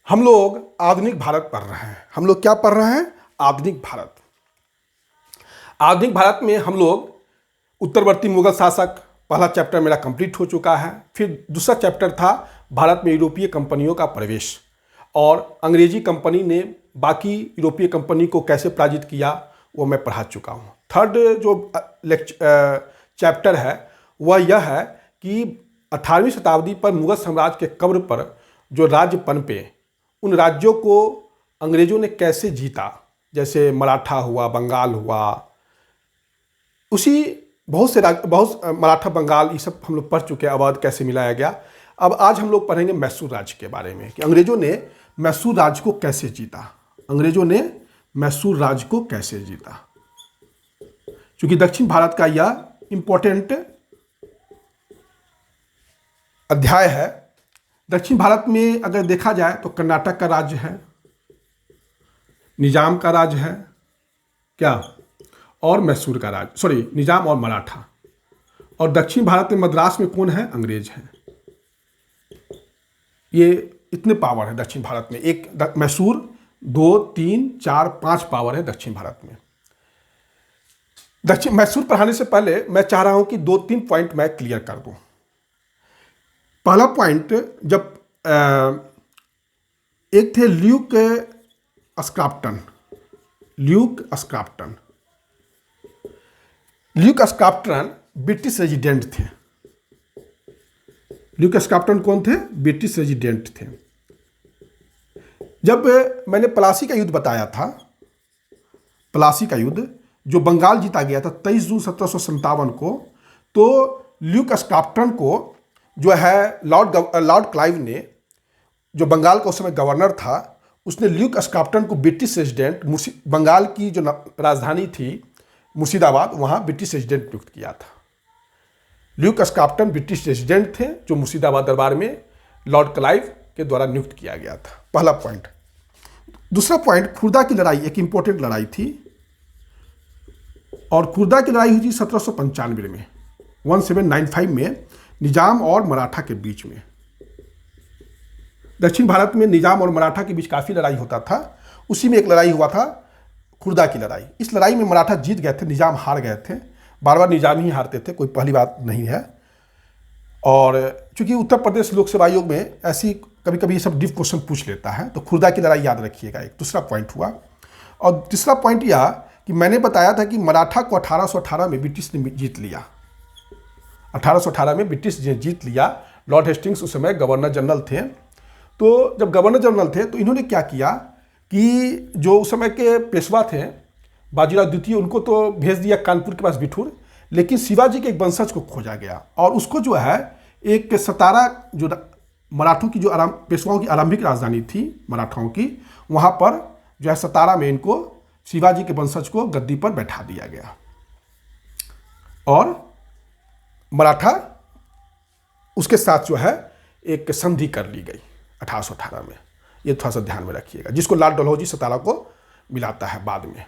हम लोग आधुनिक भारत पढ़ रहे हैं। हम लोग क्या पढ़ रहे हैं? आधुनिक भारत। आधुनिक भारत में हम लोग उत्तरवर्ती मुगल शासक, पहला चैप्टर मेरा कंप्लीट हो चुका है। फिर दूसरा चैप्टर था भारत में यूरोपीय कंपनियों का प्रवेश, और अंग्रेजी कंपनी ने बाकी यूरोपीय कंपनी को कैसे पराजित किया वो मैं पढ़ा चुका हूँ। थर्ड जो चैप्टर है वह यह है कि 18वीं शताब्दी पर मुगल साम्राज्य के कब्र पर जो राज्य पनपे, उन राज्यों को अंग्रेजों ने कैसे जीता, जैसे मराठा हुआ, बंगाल हुआ, उसी बहुत मराठा, बंगाल, ये सब हम लोग पढ़ चुके हैं। अवध कैसे मिलाया गया। अब आज हम लोग पढ़ेंगे मैसूर राज्य के बारे में कि अंग्रेजों ने मैसूर राज्य को कैसे जीता। अंग्रेजों ने मैसूर राज्य को कैसे जीता, क्योंकि दक्षिण भारत का यह इंपॉर्टेंट अध्याय है। दक्षिण भारत में अगर देखा जाए तो कर्नाटक का राज्य है, निजाम का राज्य है क्या, और मैसूर का राज्य, सॉरी, निजाम और मराठा। और दक्षिण भारत में मद्रास में कौन है? अंग्रेज हैं। ये इतने पावर है दक्षिण भारत में। एक मैसूर, 2, 3, 4, 5 पावर है दक्षिण भारत में। दक्षिण मैसूर पढ़ाने से पहले मैं चाह रहा हूं कि 2-3 पॉइंट मैं क्लियर कर दूं। पहला पॉइंट, जब एक थे ल्यूक स्क्रॉप्टन। ल्यूक स्क्रॉप्टन ब्रिटिश रेजिडेंट थे। ल्यूक स्क्रॉप्टन कौन थे? ब्रिटिश रेजिडेंट थे। जब मैंने प्लासी का युद्ध बताया था, प्लासी का युद्ध जो बंगाल जीता गया था 23 जून 1757 को, तो ल्यूक स्क्रॉप्टन को जो है लॉर्ड क्लाइव ने, जो बंगाल का उस समय गवर्नर था, उसने ल्यूक स्क्रॉप्टन को ब्रिटिश रेजिडेंट, बंगाल की जो राजधानी थी मुर्शिदाबाद, वहाँ ब्रिटिश रेजिडेंट नियुक्त किया था। ल्यूक स्क्रॉप्टन ब्रिटिश रेजिडेंट थे जो मुर्शिदाबाद दरबार में लॉर्ड क्लाइव के द्वारा नियुक्त किया गया था। पहला पॉइंट। दूसरा पॉइंट, खुर्दा की लड़ाई एक इंपॉर्टेंट लड़ाई थी, और खुर्दा की लड़ाई हुई थी 1795 में, 1795 में, निजाम और मराठा के बीच में। दक्षिण भारत में निजाम और मराठा के बीच काफ़ी लड़ाई होता था। उसी में एक लड़ाई हुआ था, खुर्दा की लड़ाई। इस लड़ाई में मराठा जीत गए थे, निजाम हार गए थे। बार बार निजाम ही हारते थे, कोई पहली बात नहीं है। और चूंकि उत्तर प्रदेश लोक सेवा आयोग में ऐसी कभी कभी ये सब डिफ क्वेश्चन पूछ लेता है, तो खुर्दा की लड़ाई याद रखिएगा, एक दूसरा पॉइंट हुआ। और तीसरा पॉइंट यह कि मैंने बताया था कि मराठा को 1818 में ब्रिटिश ने जीत लिया। 1818 में ब्रिटिश ने जीत लिया। लॉर्ड हेस्टिंग्स उस समय गवर्नर जनरल थे। तो जब गवर्नर जनरल थे तो इन्होंने क्या किया कि जो उस समय के पेशवा थे बाजीराव द्वितीय, उनको तो भेज दिया कानपुर के पास बिठूर, लेकिन शिवाजी के एक वंशज को खोजा गया, और उसको जो है एक सतारा, जो मराठों की जो पेशवाओं की आरंभिक राजधानी थी मराठाओं की, वहाँ पर जो है सतारा में इनको शिवाजी के वंशज को गद्दी पर बैठा दिया गया, और मराठा उसके साथ जो है एक संधि कर ली गई 1818 में। ये थोड़ा सा ध्यान में रखिएगा, जिसको लाल डलहौजी सतारा को मिलाता है बाद में।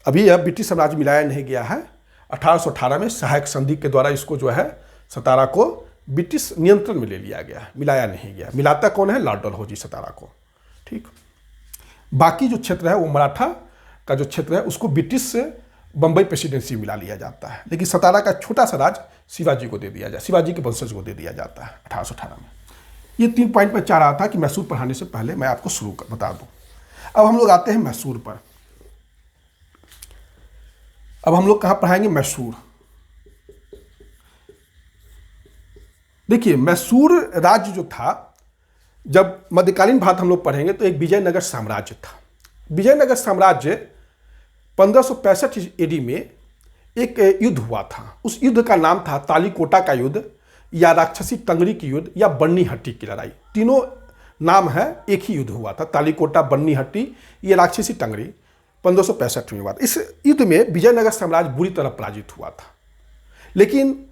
अभी यह ब्रिटिश साम्राज्य मिलाया नहीं गया है। 1818 में सहायक संधि के द्वारा इसको जो है सतारा को ब्रिटिश नियंत्रण में ले लिया गया, मिलाया नहीं गया। मिलाता कौन है? लॉर्ड डलहौजी सतारा को। ठीक। बाकी जो क्षेत्र है वो मराठा का जो क्षेत्र है उसको ब्रिटिश से बंबई प्रेसिडेंसी मिला लिया जाता है, लेकिन सतारा का छोटा सा राज शिवाजी को दे दिया जाए, शिवाजी के वंशज को दे दिया जाता है 1818 में। ये 3 पॉइंट मैं चाह रहा था कि मैसूर पढ़ाने से पहले मैं आपको बता दूं। अब हम लोग आते हैं मैसूर पर। अब हम लोग कहाँ पढ़ाएंगे? मैसूर। देखिए, मैसूर राज्य जो था, जब मध्यकालीन भारत हम लोग पढ़ेंगे तो एक विजयनगर साम्राज्य था। विजयनगर साम्राज्य 1565 एडी में एक युद्ध हुआ था। उस युद्ध का नाम था तालीकोटा का युद्ध, या राक्षसी टंगरी की युद्ध, या बन्नी हट्टी की लड़ाई। तीनों नाम है, एक ही युद्ध हुआ था। तालीकोटा, बन्नी हट्टी, ये राक्षसी टंगरी 1565 में हुआ था। इस युद्ध में विजयनगर साम्राज्य बुरी तरह पराजित हुआ था। लेकिन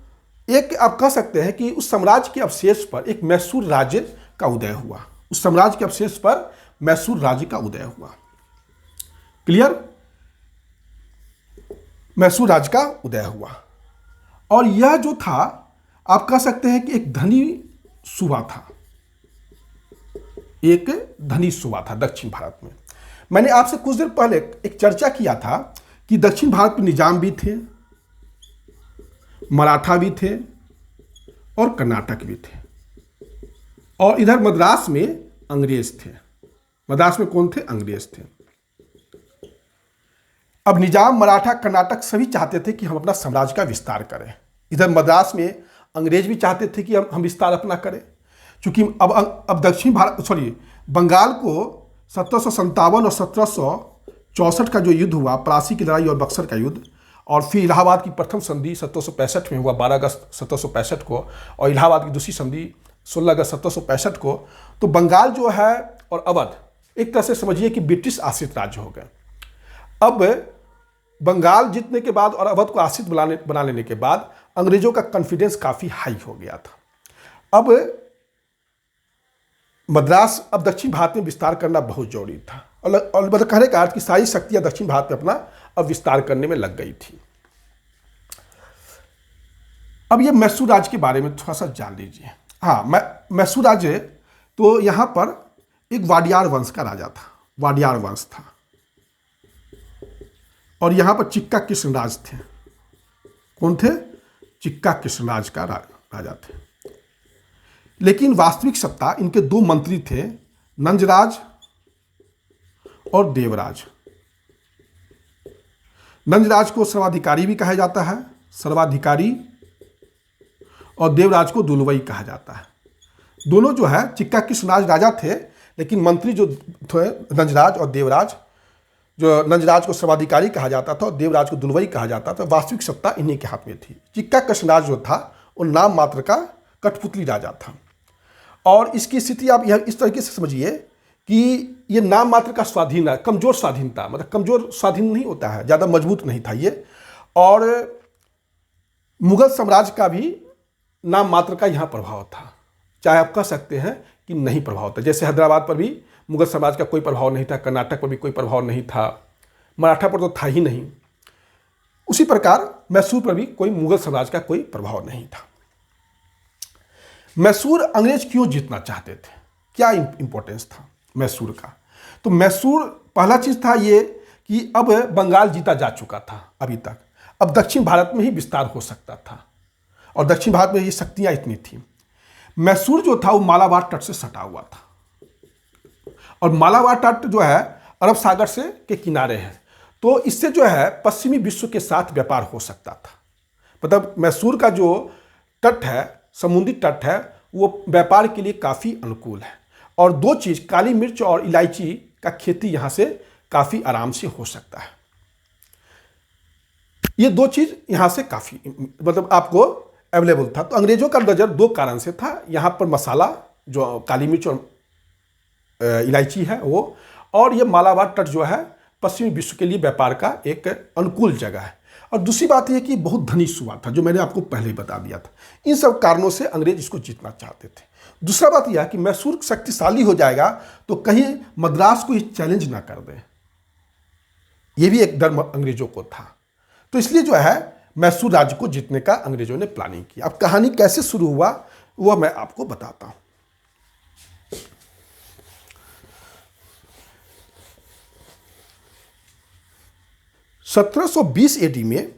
एक आप कह सकते हैं कि उस साम्राज्य के अवशेष पर एक मैसूर राज्य का उदय हुआ। उस साम्राज्य के अवशेष पर मैसूर राज्य का उदय हुआ। क्लियर? मैसूर राज्य का उदय हुआ, और यह जो था आप कह सकते हैं कि एक धनी सूबा था। एक धनी सूबा था दक्षिण भारत में। मैंने आपसे कुछ देर पहले एक चर्चा किया था कि दक्षिण भारत में निजाम भी थे, मराठा भी थे और कर्नाटक भी थे, और इधर मद्रास में अंग्रेज थे। मद्रास में कौन थे? अंग्रेज थे। अब निजाम, मराठा, कर्नाटक सभी चाहते थे कि हम अपना साम्राज्य का विस्तार करें। इधर मद्रास में अंग्रेज भी चाहते थे कि हम विस्तार अपना करें, क्योंकि अब दक्षिण भारत बंगाल को 1757 और 1764 का जो युद्ध हुआ, प्लासी की लड़ाई और बक्सर का युद्ध, और फिर इलाहाबाद की प्रथम संधि 1765 में हुआ 12 अगस्त 1765 को, और इलाहाबाद की दूसरी संधि 16 अगस्त 1765 को, तो बंगाल जो है और अवध एक तरह से समझिए कि ब्रिटिश आश्रित राज्य हो गए। अब बंगाल जीतने के बाद और अवध को आश्रित बना लेने के बाद अंग्रेजों का कॉन्फिडेंस काफ़ी हाई हो गया था। अब मद्रास, अब दक्षिण भारत में विस्तार करना बहुत जरूरी था, और मतलब कहने का अर्थ कि सारी शक्तियां दक्षिण भारत में अपना अब विस्तार करने में लग गई थी। अब ये मैसूर राज्य के बारे में थोड़ा सा जान लीजिए। हाँ, मैसूर राज्य तो यहाँ पर एक वाडियार वंश का राजा था, वाडियार वंश था, और यहाँ पर चिक्का कृष्णराज थे। कौन थे? चिक्का कृष्णराज का राजा थे। लेकिन वास्तविक सत्ता इनके दो मंत्री थे, नंजराज और देवराज। नंजराज को सर्वाधिकारी भी कहा जाता है, सर्वाधिकारी, और देवराज को दुलवई कहा जाता है। दोनों जो है, चिक्का कृष्णराज राजा थे, लेकिन मंत्री जो थे नंजराज और देवराज, जो नंजराज को सर्वाधिकारी कहा जाता था और देवराज को दुलवई कहा जाता था, वास्तविक सत्ता इन्हीं के हाथ में थी। चिक्का कृष्णराज जो था वो नाम मात्र का कठपुतली राजा था, और इसकी स्थिति आप यह इस तरीके से समझिए कि ये नाम मात्र का स्वाधीन है, कमजोर स्वाधीन था, मतलब कमजोर स्वाधीन नहीं होता है, ज़्यादा मजबूत नहीं था ये। और मुगल साम्राज्य का भी नाम मात्र का यहाँ प्रभाव था, चाहे आप कह सकते हैं कि नहीं प्रभाव था। जैसे हैदराबाद पर भी मुगल साम्राज्य का कोई प्रभाव नहीं था, कर्नाटक पर भी कोई प्रभाव नहीं था, मराठा पर तो था ही नहीं। उसी प्रकार मैसूर पर भी कोई मुगल साम्राज्य का कोई प्रभाव नहीं था। मैसूर अंग्रेज क्यों जीतना चाहते थे? क्या इंपॉर्टेंस था मैसूर का? तो मैसूर, पहला चीज था ये कि अब बंगाल जीता जा चुका था अभी तक, अब दक्षिण भारत में ही विस्तार हो सकता था, और दक्षिण भारत में ये शक्तियां इतनी थी। मैसूर जो था वो मालाबार तट से सटा हुआ था, और मालाबार तट जो है अरब सागर से के किनारे है, तो इससे जो है पश्चिमी विश्व के साथ व्यापार हो सकता था। मतलब मैसूर का जो तट है, समुद्री तट है, वो व्यापार के लिए काफ़ी अनुकूल है, और दो चीज़, काली मिर्च और इलायची का खेती यहाँ से काफ़ी आराम से हो सकता है। ये दो चीज़ यहाँ से काफ़ी मतलब आपको अवेलेबल था। तो अंग्रेजों का नज़र दो कारण से था, यहाँ पर मसाला जो काली मिर्च और इलायची है वो, और ये मालाबार तट जो है पश्चिमी विश्व के लिए व्यापार का एक अनुकूल जगह है। और दूसरी बात यह कि बहुत धनी सूबा था, जो मैंने आपको पहले ही बता दिया था। इन सब कारणों से अंग्रेज इसको जीतना चाहते थे। दूसरा बात यह कि मैसूर शक्तिशाली हो जाएगा तो कहीं मद्रास को चैलेंज ना कर दे, ये भी एक डर अंग्रेजों को था। तो इसलिए जो है मैसूर राज्य को जीतने का अंग्रेजों ने प्लानिंग की। अब कहानी कैसे शुरू हुआ वह मैं आपको बताता हूं। 1720 एडी में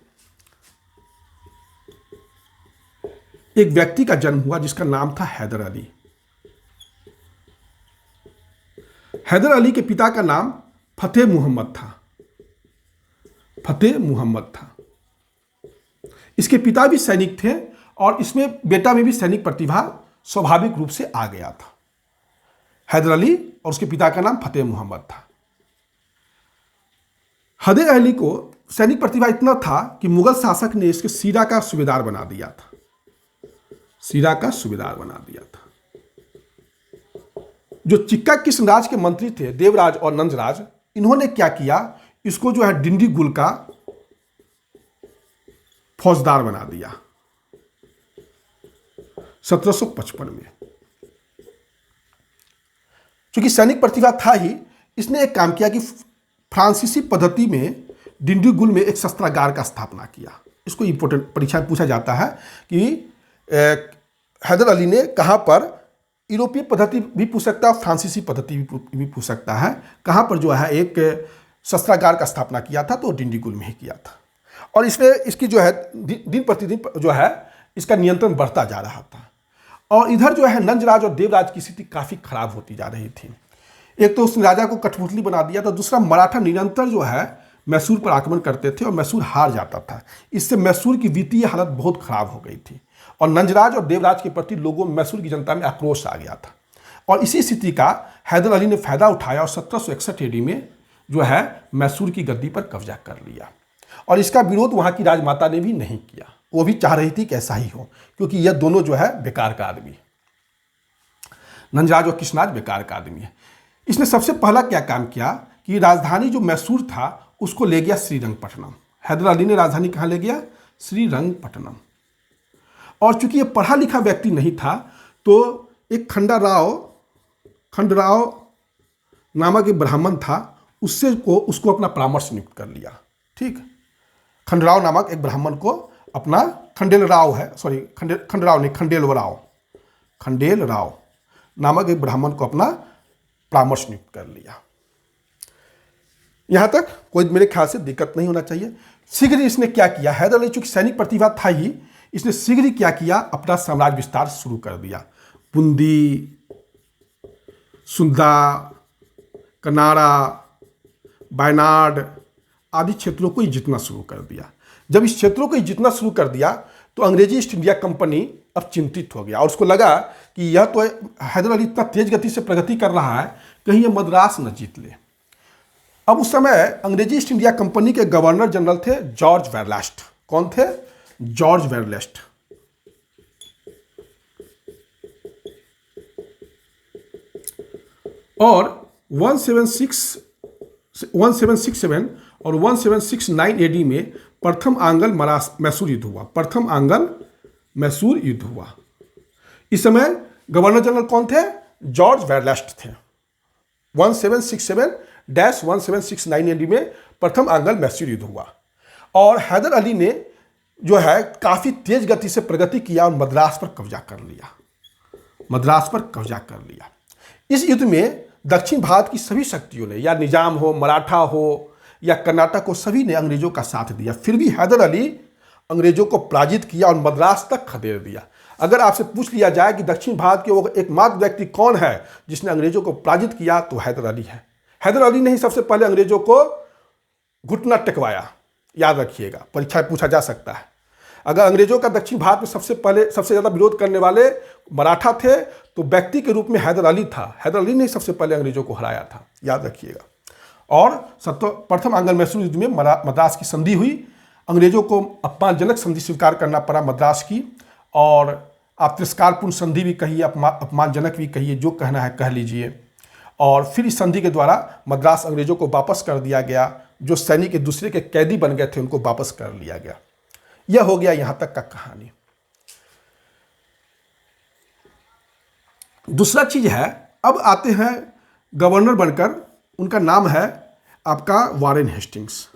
एक व्यक्ति का जन्म हुआ जिसका नाम था हैदर अली। हैदर अली के पिता का नाम फतेह मुहम्मद था। फतेह मुहम्मद था। इसके पिता भी सैनिक थे और इसमें बेटा में भी सैनिक प्रतिभा स्वाभाविक रूप से आ गया था। हैदर अली और उसके पिता का नाम फतेह मुहम्मद था। हैदर अली को सैनिक प्रतिभा इतना था कि मुगल शासक ने इसके सीरा का सूबेदार बना दिया था। सीरा का सूबेदार बना दिया था। जो चिक्का कृष्णराज के मंत्री थे देवराज और नंजराज, इन्होंने क्या किया, इसको जो है डिंडीगुल का फौजदार बना दिया 1755 में। चूंकि सैनिक प्रतिभा था ही, इसने एक काम किया कि फ्रांसीसी पद्धति में डिंडीगुल में एक शस्त्रागार का स्थापना किया। इसको इंपोर्टेंट परीक्षा में पूछा जाता है कि हैदर अली ने कहाँ पर यूरोपीय पद्धति भी पूछ सकता है, फ्रांसीसी पद्धति भी पूछ सकता है। कहाँ पर जो है एक शस्त्रागार का स्थापना किया था, तो डिंडीगुल में ही किया था। और इसमें इसकी जो है दिन प्रतिदिन जो है इसका नियंत्रण बढ़ता जा रहा था। और इधर जो है नंजराज और देवराज की स्थिति काफ़ी खराब होती जा रही थी। एक तो उसने राजा को कठपुतली बना दिया था, दूसरा मराठा निरंतर जो है मैसूर पर आक्रमण करते थे और मैसूर हार जाता था। इससे मैसूर की वित्तीय हालत बहुत खराब हो गई थी और नंजराज और देवराज के प्रति लोगों में, मैसूर की जनता में आक्रोश आ गया था। और इसी स्थिति का हैदर अली ने फायदा उठाया और 1761 ईस्वी में जो है मैसूर की गद्दी पर कब्जा कर लिया। और इसका विरोध वहाँ की राजमाता ने भी नहीं किया, वो भी चाह रही थी कि ऐसा ही हो, क्योंकि यह दोनों जो है बेकार का आदमी, नंजराज और कृष्णराज बेकार का आदमी है। इसने सबसे पहला क्या काम किया कि राजधानी जो मैसूर था उसको ले गया श्रीरंगपट्टनम। हैदर अली ने राजधानी कहाँ ले गया? श्रीरंगपट्टनम। और चूंकि ये पढ़ा लिखा व्यक्ति नहीं था, तो एक खंडराव नामक एक ब्राह्मण था, उसको अपना परामर्श नियुक्त कर लिया। ठीक, खंडराव नामक एक ब्राह्मण को अपना, खंडेल राव नामक एक ब्राह्मण को अपना परामर्श नियुक्त कर लिया। यहां तक कोई मेरे ख्याल से दिक्कत नहीं होना चाहिए। शीघ्र ही इसने क्या किया, हैदर अली चूंकि सैनिक प्रतिभा था ही, इसने शीघ्र ही क्या किया, अपना साम्राज्य विस्तार शुरू कर दिया। बूंदी, सुंदा, कनाड़ा, वायनाड आदि क्षेत्रों को ही जीतना शुरू कर दिया। जब इस क्षेत्रों को ही जीतना शुरू कर दिया तो अंग्रेजी ईस्ट इंडिया कंपनी अब चिंतित हो गया और उसको लगा कि यह तो हैदर अली इतना तेज गति से प्रगति कर रहा है, कहीं यह मद्रास न जीत ले। अब उस समय अंग्रेजी ईस्ट इंडिया कंपनी के गवर्नर जनरल थे जॉर्ज वेरलास्ट। कौन थे? जॉर्ज वेरलास्ट। और 1767 और 1769 एडी में प्रथम आंग्ल मैसूर युद्ध हुआ। प्रथम आंग्ल मैसूर युद्ध हुआ। इस समय गवर्नर जनरल कौन थे? जॉर्ज वेरलास्ट थे। 1767-1769 एडी में प्रथम आंग्ल मैसूर युद्ध हुआ और हैदर अली ने जो है काफ़ी तेज गति से प्रगति किया और मद्रास पर कब्जा कर लिया। इस युद्ध में दक्षिण भारत की सभी शक्तियों ने, या निजाम हो, मराठा हो या कर्नाटक हो, सभी ने अंग्रेजों का साथ दिया। फिर भी हैदर अली अंग्रेजों को पराजित किया और मद्रास तक खदेड़ दिया। अगर आपसे पूछ लिया जाए कि दक्षिण भारत के वो एकमात्र व्यक्ति कौन है जिसने अंग्रेजों को पराजित किया, तो हैदर अली है। हैदर अली ने ही सबसे पहले अंग्रेजों को घुटना टेकवाया। याद रखिएगा, परीक्षा में पूछा जा सकता है। अगर अंग्रेजों का दक्षिण भारत में सबसे ज़्यादा विरोध करने वाले मराठा थे, तो व्यक्ति के रूप में हैदर अली था। हैदर अली ने सबसे पहले अंग्रेजों को हराया था, याद रखिएगा। और प्रथम आंग्ल मैसूर युद्ध में मद्रास की संधि हुई। अंग्रेजों को अपमानजनक संधि स्वीकार करना पड़ा मद्रास की, और आप तिरस्कारपूर्ण संधि भी कहिए, अपमानजनक भी कहिए, जो कहना है कह लीजिए। और फिर इस संधि के द्वारा मद्रास अंग्रेजों को वापस कर दिया गया। जो सैनिक एक दूसरे के कैदी बन गए थे उनको वापस कर लिया गया। यह हो गया यहां तक का कहानी। दूसरा चीज है, अब आते हैं गवर्नर बनकर, उनका नाम है आपका वारेन हेस्टिंग्स।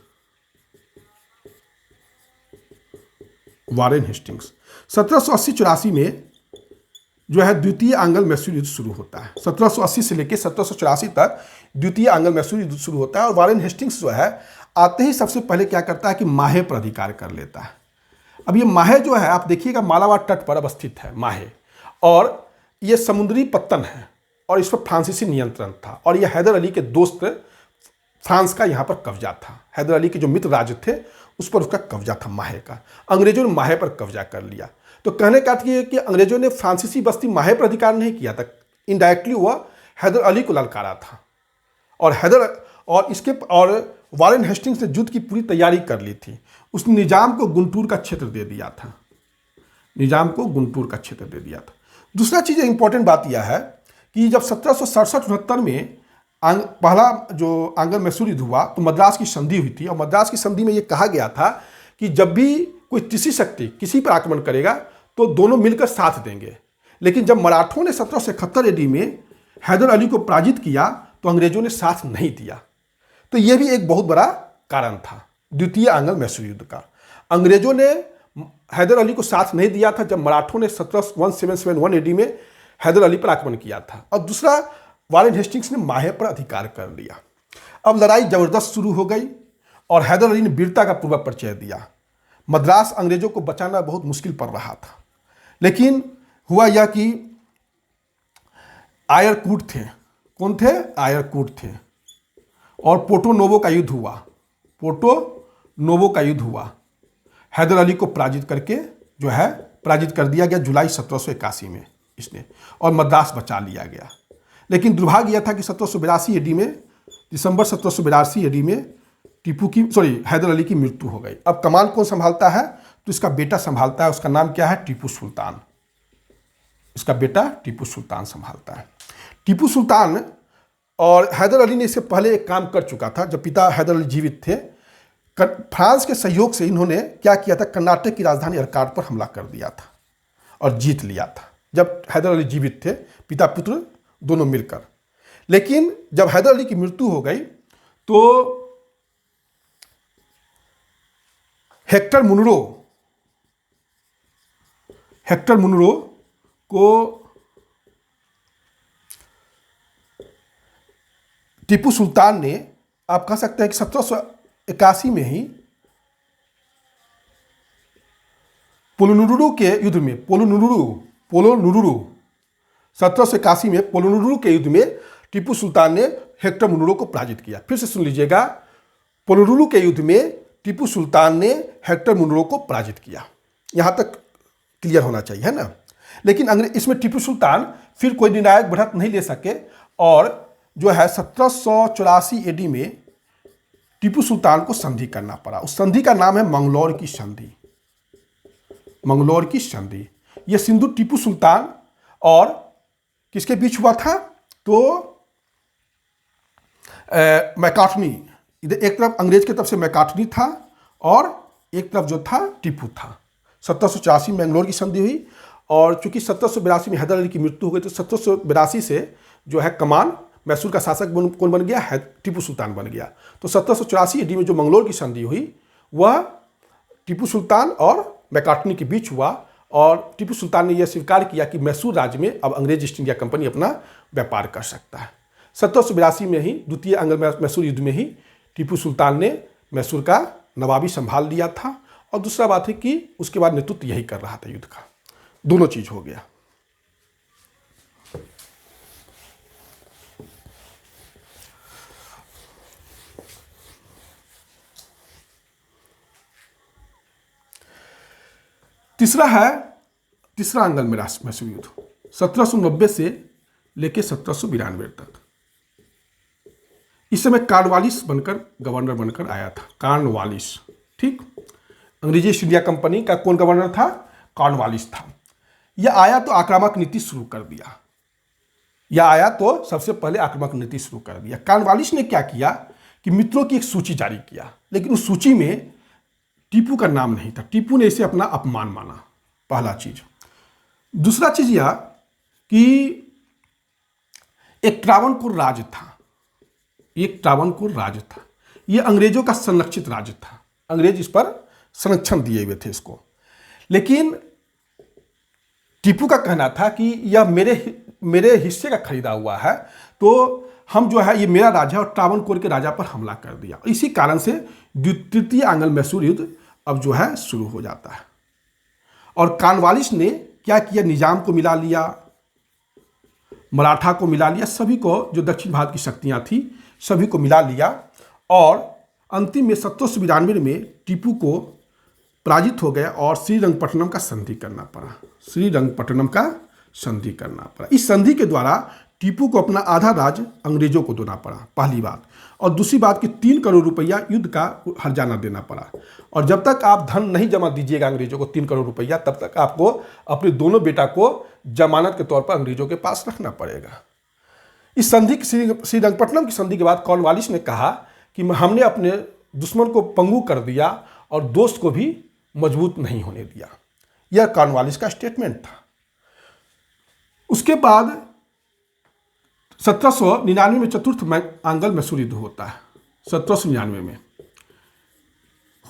1780-84 में जो है द्वितीय आंग्ल मैसूर युद्ध शुरू होता है। 1780 से लेकर 1784 तक द्वितीय आंग्ल मैसूर युद्ध शुरू होता है और वारेन हेस्टिंग्स जो है आते ही सबसे पहले क्या करता है कि माहे पर अधिकार कर लेता है। अब ये माहे जो है, आप देखिएगा, मालाबार तट पर अवस्थित है माहे, और ये समुद्री पत्तन है और इस पर फ्रांसीसी नियंत्रण था। और ये हैदर अली के दोस्त फ्रांस का यहाँ पर कब्जा था। हैदर अली के जो मित्र राज्य थे उस पर उसका कब्जा था माहे का। अंग्रेजों ने माहे पर कब्जा कर लिया। तो कहने का ये कि अंग्रेजों ने फ्रांसीसी बस्ती माहे पर अधिकार नहीं किया था, इनडायरेक्टली वह हैदर अली को ललकारा था। और वारेन हेस्टिंग्स ने युद्ध की पूरी तैयारी कर ली थी। उसने निजाम को गुंटूर का क्षेत्र दे दिया था। दूसरा चीज़ इंपॉर्टेंट बात यह है कि जब 1767-69 में पहला जो आंग्ल मैसूर युद्ध हुआ तो मद्रास की संधि हुई थी, और मद्रास की संधि में यह कहा गया था कि जब भी कोई तीसरी शक्ति किसी पर आक्रमण करेगा तो दोनों मिलकर साथ देंगे। लेकिन जब मराठों ने 1771 एडी में हैदर अली को पराजित किया तो अंग्रेजों ने साथ नहीं दिया। तो यह भी एक बहुत बड़ा कारण था द्वितीय आंग्ल मैसूर युद्ध का। अंग्रेजों ने हैदर अली को साथ नहीं दिया था जब मराठों ने 1771 एडी में हैदर अली पर आक्रमण किया था, और दूसरा वारेन हेस्टिंग्स ने माहे पर अधिकार कर लिया। अब लड़ाई जबरदस्त शुरू हो गई और हैदर अली ने वीरता का पूर्वक परिचय दिया। मद्रास अंग्रेजों को बचाना बहुत मुश्किल पड़ रहा था, लेकिन हुआ यह कि आयरकूट थे। कौन थे? आयरकूट थे। और पोर्टो नोवो का युद्ध हुआ। पोर्टो नोवो का युद्ध हुआ। हैदर अली को पराजित करके जो है पराजित कर दिया गया जुलाई 1781 में इसने, और मद्रास बचा लिया गया। लेकिन दुर्भाग्य यह था कि 1782 AD में, दिसंबर 1782 AD में हैदर अली की मृत्यु हो गई। अब कमान कौन संभालता है? तो इसका बेटा संभालता है। उसका नाम क्या है? टीपू सुल्तान। इसका बेटा टीपू सुल्तान संभालता है। टीपू सुल्तान और हैदर अली ने इससे पहले एक काम कर चुका था। जब पिता हैदर अली जीवित थे, फ्रांस के सहयोग से इन्होंने क्या किया था? कर्नाटक की राजधानी अरकाट पर हमला कर दिया था और जीत लिया था, जब हैदर अली जीवित थे, पिता पुत्र दोनों मिलकर। लेकिन जब हैदर अली की मृत्यु हो गई तो हेक्टर मुनरो को टीपू सुल्तान ने, आप कह सकते हैं कि 1781 में ही पोलोनुरुरु के युद्ध में, पोलोनुरुरु 1781 में पोलोनुरुरु के युद्ध में टीपू सुल्तान ने हेक्टर मुनरो को पराजित किया। फिर से सुन लीजिएगा, पोलोनुरुरु के युद्ध में टीपू सुल्तान ने हेक्टर मुनरो को पराजित किया। यहां तक क्लियर होना चाहिए, है ना? लेकिन इसमें टीपू सुल्तान फिर कोई निर्णायक बढ़त नहीं ले सके, और जो है 1784 AD में टीपू सुल्तान को संधि करना पड़ा। उस संधि का नाम है मंगलौर की संधि। मंगलौर की संधि। यह सिंधु टीपू सुल्तान और किसके बीच हुआ था? तो मैकार्टनी, इधर एक तरफ अंग्रेज की तरफ से मैकार्टनी था और एक तरफ जो था टीपू था। 1784 में मैंगलोर की संधि हुई, और चूंकि 1782 में हैदर अली की मृत्यु हो गई तो 1782 से जो है कमान, मैसूर का शासक कौन बन गया? है टीपू सुल्तान बन गया। तो 1784 AD में जो मंगलोर की संधि हुई वह टीपू सुल्तान और मैकार्टनी के बीच हुआ, और टीपू सुल्तान ने यह स्वीकार किया कि मैसूर राज्य में अब अंग्रेज ईस्ट इंडिया कंपनी अपना व्यापार कर सकता है। 1782 में ही, द्वितीय अंग्ल मैसूर युद्ध में ही टीपू सुल्तान ने मैसूर का नवाबी संभाल लिया था, और दूसरा बात है कि उसके बाद नेतृत्व यही कर रहा था युद्ध का। दोनों चीज हो गया। तीसरा अंगल में मैसूर युद्ध 1790 से लेकर 1792 तक। इस समय कॉर्नवालिस बनकर गवर्नर बनकर आया था। कॉर्नवालिस, ठीक। अंग्रेजी ईस्ट इंडिया कंपनी का कौन गवर्नर था? कॉर्नवालिस था। यह आया तो आक्रामक नीति शुरू कर दिया। सबसे पहले आक्रामक नीति शुरू कर दिया। कॉर्नवालिस ने क्या किया कि मित्रों की एक सूची जारी किया, लेकिन उस सूची में टीपू का नाम नहीं था। टीपू ने इसे अपना अपमान माना, पहला चीज। दूसरा चीज यह कि एक त्रावणकोर राज्य था। यह अंग्रेजों का संरक्षित राज्य था। अंग्रेज इस पर संरक्षण दिए हुए थे इसको। लेकिन टीपू का कहना था कि यह मेरे हिस्से का खरीदा हुआ है, तो हम जो है ये मेरा राज्य है, और त्रावणकोर के राजा पर हमला कर दिया। इसी कारण से तृतीय आंग्ल मैसूर युद्ध अब जो है शुरू हो जाता है। और कॉर्नवालिस ने क्या किया? निजाम को मिला लिया, मराठा को मिला लिया, सभी को, जो दक्षिण भारत की शक्तियां थी सभी को मिला लिया, और अंतिम में 1792 में टीपू को पराजित हो गया और श्रीरंगपट्टनम का संधि करना पड़ा। इस संधि के द्वारा टीपू को अपना आधा राज्य अंग्रेजों को देना पड़ा, पहली बात। और दूसरी बात कि 3 करोड़ रुपया युद्ध का हर्जाना देना पड़ा। और जब तक आप धन नहीं जमा दीजिएगा अंग्रेजों को 3 करोड़ रुपया, तब तक आपको अपने दोनों बेटा को जमानत के तौर पर अंग्रेजों के पास रखना पड़ेगा। इस संधि, श्रीरंगपट्टनम की संधि के बाद कॉर्नवालिस ने कहा कि हमने अपने दुश्मन को पंगु कर दिया और दोस्त को भी मजबूत नहीं होने दिया। यह कॉर्नवालिस का स्टेटमेंट था। उसके बाद 1799 में चतुर्थ आंग्ल मैसूर युद्ध होता है। 1799 में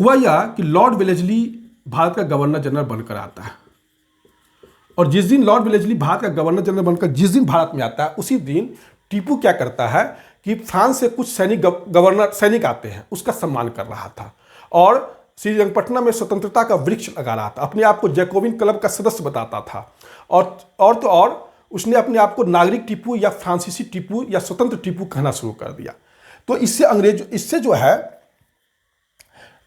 हुआ यह कि लॉर्ड वेलेस्ली भारत का गवर्नर जनरल बनकर आता है, और जिस दिन लॉर्ड वेलेस्ली भारत का गवर्नर जनरल बनकर जिस दिन भारत में आता है, उसी दिन टीपू क्या करता है कि फ्रांस से कुछ सैनिक आते हैं, उसका सम्मान कर रहा था और श्रीरंगपट्टनम में स्वतंत्रता का वृक्ष लगा रहा था, अपने आप को जैकोबिन क्लब का सदस्य बताता था और उसने अपने आप को नागरिक टीपू या फ्रांसीसी टीपू या स्वतंत्र टीपू कहना शुरू कर दिया। तो इससे जो है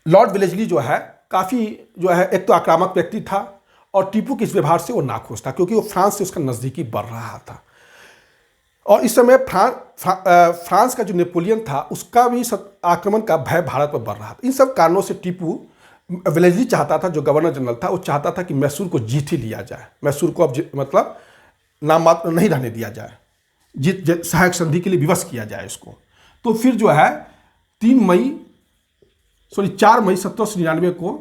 लॉर्ड वेलेस्ली जो है काफ़ी जो है एक तो आक्रामक व्यक्ति था और टीपू के इस व्यवहार से वो नाखुश था, क्योंकि वो फ्रांस से उसका नज़दीकी बढ़ रहा था। और इस समय फ्रांस का जो नेपोलियन था उसका भी आक्रमण का भय भारत पर बढ़ रहा था। इन सब कारणों से टीपू वेलेस्ली चाहता था, जो गवर्नर जनरल था, वो चाहता था कि मैसूर को जीत ही लिया जाए, मैसूर को अब मतलब नाम मात्र नहीं रहने दिया जाए, सहायक संधि के लिए विवश किया जाए इसको। तो फिर जो है 4 मई 1799 को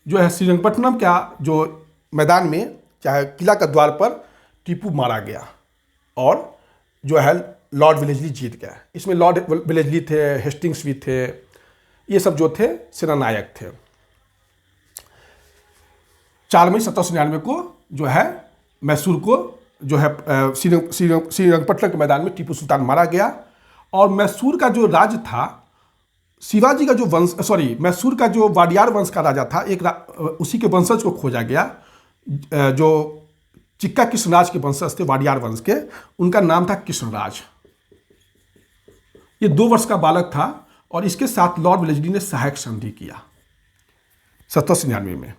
जो है श्रीरंगपट्टनम का जो मैदान में चाहे किला का द्वार पर टीपू मारा गया और जो है लॉर्ड वेलेस्ली जीत गया। इसमें लॉर्ड वेलेस्ली थे, हेस्टिंग्स भी थे, ये सब जो थे सेनानायक थे। 4 मई 1799 को जो है मैसूर को जो है श्रीरंगपट्टनम के मैदान में टीपू सुल्तान मारा गया। और मैसूर का जो राज्य था, शिवाजी का जो मैसूर का जो वाडियार वंश का राजा था, उसी के वंशज को खोजा गया, जो चिक्का कृष्णराज के वंशज थे वाडियार वंश के, उनका नाम था कृष्णराज। ये 2 वर्ष का बालक था और इसके साथ लॉर्ड वेलेस्ली ने सहायक संधि किया 1799 में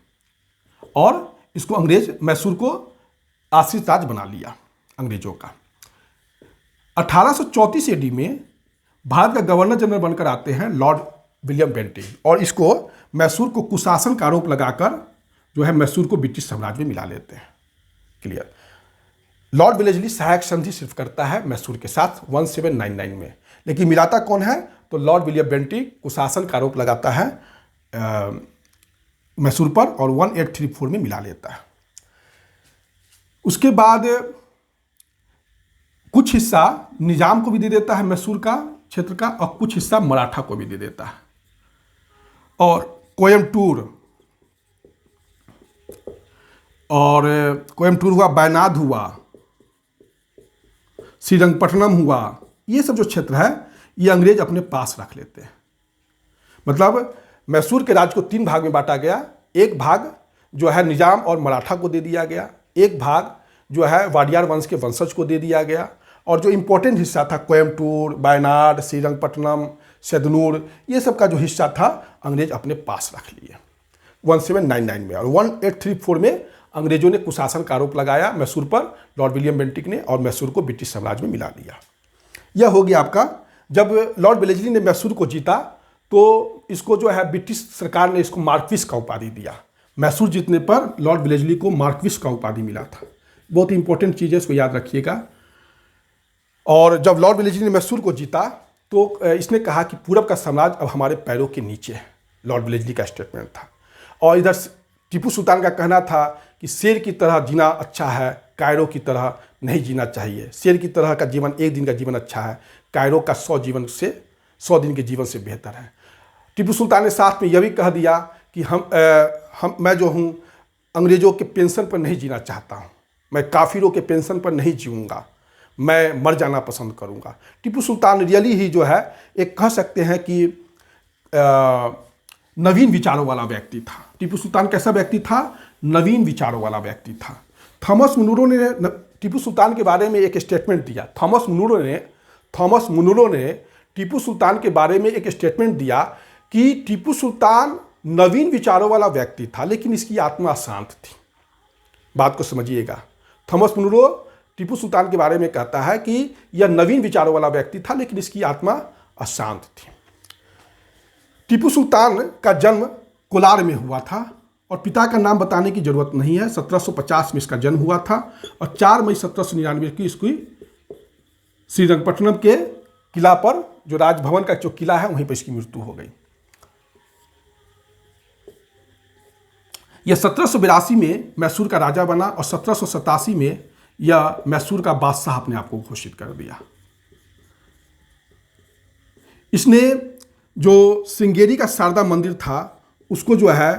और इसको मैसूर को आश्रित राज्य बना लिया अंग्रेजों का। 1834 एडी में भारत का गवर्नर जनरल बनकर आते हैं लॉर्ड विलियम बेंटिंग और इसको मैसूर को कुशासन का आरोप लगाकर जो है मैसूर को ब्रिटिश साम्राज्य में मिला लेते हैं। क्लियर। लॉर्ड वेलेस्ली सहायक संधि सिर्फ करता है मैसूर के साथ 1799 में, लेकिन मिलाता कौन है? तो लॉर्ड विलियम बेंटिंग कुशासन का आरोप लगाता है मैसूर पर और 1834 में मिला लेता है। उसके बाद कुछ हिस्सा निजाम को भी दे देता है मैसूर का क्षेत्र का और कुछ हिस्सा मराठा को भी दे देता है। और कोयम्बटूर हुआ, बैनाड हुआ, श्रीरंगपट्टनम हुआ, ये सब जो क्षेत्र है ये अंग्रेज अपने पास रख लेते हैं। मतलब मैसूर के राज्य को 3 भाग में बांटा गया। एक भाग जो है निजाम और मराठा को दे दिया गया, एक भाग जो है वाडियार वंश के वंशज को दे दिया गया और जो इम्पोर्टेंट हिस्सा था कोयम्बटूर, बैनाड, श्रीरंगपट्टनम, सेदनूर, ये सब का जो हिस्सा था अंग्रेज अपने पास रख लिए 1799 में। और 1834 में अंग्रेजों ने कुशासन का आरोप लगाया मैसूर पर, लॉर्ड विलियम बेंटिंग ने, और मैसूर को ब्रिटिश साम्राज्य में मिला लिया। यह हो गया आपका। जब लॉर्ड वेलेस्ली ने मैसूर को जीता तो इसको जो है ब्रिटिश सरकार ने इसको मार्क्विस का उपाधि दिया। मैसूर जीतने पर लॉर्ड वेलेस्ली को मार्क्विस का उपाधि मिला था। बहुत ही इंपॉर्टेंट चीज़ है, इसको याद रखिएगा। और जब लॉर्ड वेलेस्ली ने मैसूर को जीता तो इसने कहा कि पूरब का साम्राज्य अब हमारे पैरों के नीचे है। लॉर्ड वेलेस्ली का स्टेटमेंट था। और इधर टीपू सुल्तान का कहना था कि शेर की तरह जीना अच्छा है, कायरो की तरह नहीं जीना चाहिए। शेर की तरह का जीवन, एक दिन का जीवन अच्छा है, कायरो का 100 दिन के जीवन से बेहतर है। टीपू सुल्तान ने साथ में यह भी कह दिया कि मैं जो हूँ अंग्रेज़ों के पेंशन पर नहीं जीना चाहता हूँ, मैं काफिरों के पेंशन पर नहीं जीऊँगा, मैं मर जाना पसंद करूँगा। टीपू सुल्तान रियली ही जो है एक कह सकते हैं कि नवीन विचारों वाला व्यक्ति था। टीपू सुल्तान कैसा व्यक्ति था? नवीन विचारों वाला व्यक्ति था। थॉमस मुनरो ने टीपू सुल्तान के बारे में एक स्टेटमेंट दिया। थॉमस मुनरो ने टीपू सुल्तान के बारे में एक स्टेटमेंट दिया कि टीपू सुल्तान नवीन विचारों वाला व्यक्ति था लेकिन इसकी आत्मा अशांत थी। बात को समझिएगा। थॉमस मुनरो टीपू सुल्तान के बारे में कहता है कि यह नवीन विचारों वाला व्यक्ति था लेकिन इसकी आत्मा अशांत थी। टीपू सुल्तान का जन्म कोलार में हुआ था और पिता का नाम बताने की जरूरत नहीं है। 1750 में इसका जन्म हुआ था और 4 मई 1799 की इसकी श्रीरंगपट्टनम के किला पर, जो राजभवन का जो किला है, वहीं पर इसकी मृत्यु हो गई। यह 1782 में मैसूर का राजा बना और 1787 में यह मैसूर का बादशाह अपने आप को घोषित कर दिया। इसने जो श्रृंगेरी का शारदा मंदिर था उसको जो है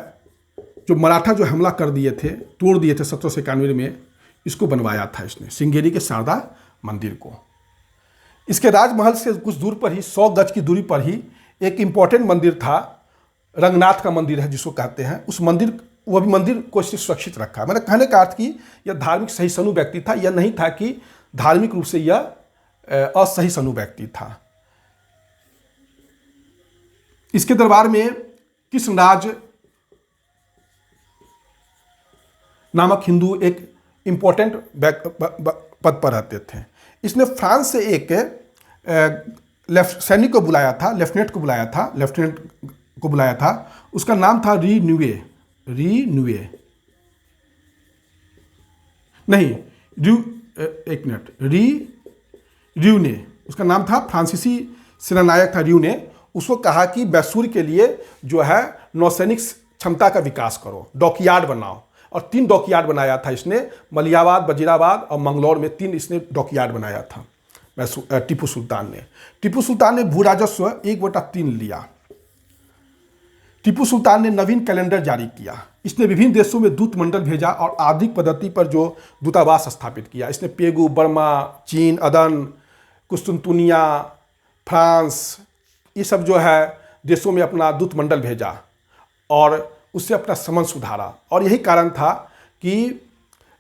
जो मराठा जो हमला कर दिए थे, तोड़ दिए थे 1791 में, इसको बनवाया था इसने, श्रृंगेरी के शारदा मंदिर को। इसके राजमहल से कुछ दूर पर ही 100 गज की दूरी पर ही एक इम्पॉर्टेंट मंदिर था, रंगनाथ का मंदिर है जिसको कहते हैं। उस मंदिर, वह भी मंदिर को इसने सुरक्षित रखा। मैंने कहने का अर्थ कि यह धार्मिक सहिष्णु व्यक्ति था, यह नहीं था कि धार्मिक रूप से यह असहिष्णु व्यक्ति था। इसके दरबार में कृष्णराज नामक हिंदू एक इम्पोर्टेंट पद पर रहते थे। इसने फ्रांस से एक सैनिक को बुलाया था, लेफ्टिनेंट को बुलाया था। उसका नाम था रियूने। उसका नाम था, फ्रांसीसी सेनानायक था रियूने। उसको कहा कि मैसूर के लिए जो है नौसैनिक क्षमता का विकास करो, डॉकयार्ड बनाओ। और 3 डॉकयार्ड बनाया था इसने, मलियाबाद, वजीराबाद और मंगलौर में 3 इसने डॉकयार्ड बनाया था टीपू सुल्तान ने भू राजस्व 1/3 लिया। टीपू सुल्तान ने नवीन कैलेंडर जारी किया। इसने विभिन्न देशों में दूत मंडल भेजा और आधुनिक पद्धति पर जो दूतावास स्थापित किया। इसने पेगु, बर्मा, चीन, अदन, कुस्तुनतुनिया, फ्रांस, ये सब जो है देशों में अपना दूत मंडल भेजा और उससे अपना संबंध सुधारा। और यही कारण था कि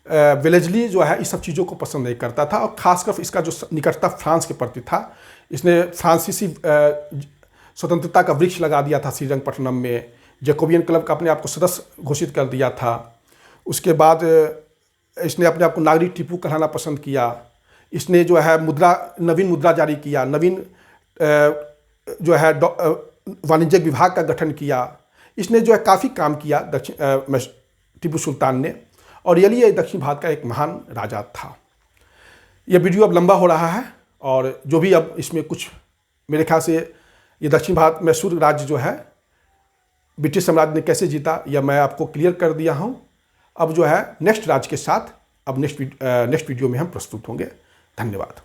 वेलेस्ली जो है इस सब चीज़ों को पसंद नहीं करता था, और खासकर इसका जो निकटता फ्रांस के प्रति था। इसने फ्रांसीसी स्वतंत्रता का वृक्ष लगा दिया था श्रीरंगपट्टनम में। जैकोबियन क्लब का अपने आप को सदस्य घोषित कर दिया था। उसके बाद इसने अपने आप को नागरिक टीपू कहलाना पसंद किया। इसने जो है नवीन मुद्रा जारी किया, नवीन जो है वाणिज्यिक विभाग का गठन किया। इसने जो है काफ़ी काम किया टीपू सुल्तान ने, और ये दक्षिण भारत का एक महान राजा था। यह वीडियो अब लंबा हो रहा है, और जो भी अब इसमें कुछ मेरे ख्याल से ये दक्षिण भारत मैसूर राज्य जो है ब्रिटिश साम्राज्य ने कैसे जीता, यह मैं आपको क्लियर कर दिया हूँ। अब जो है नेक्स्ट राज्य के साथ अब नेक्स्ट वीडियो में हम प्रस्तुत होंगे। धन्यवाद।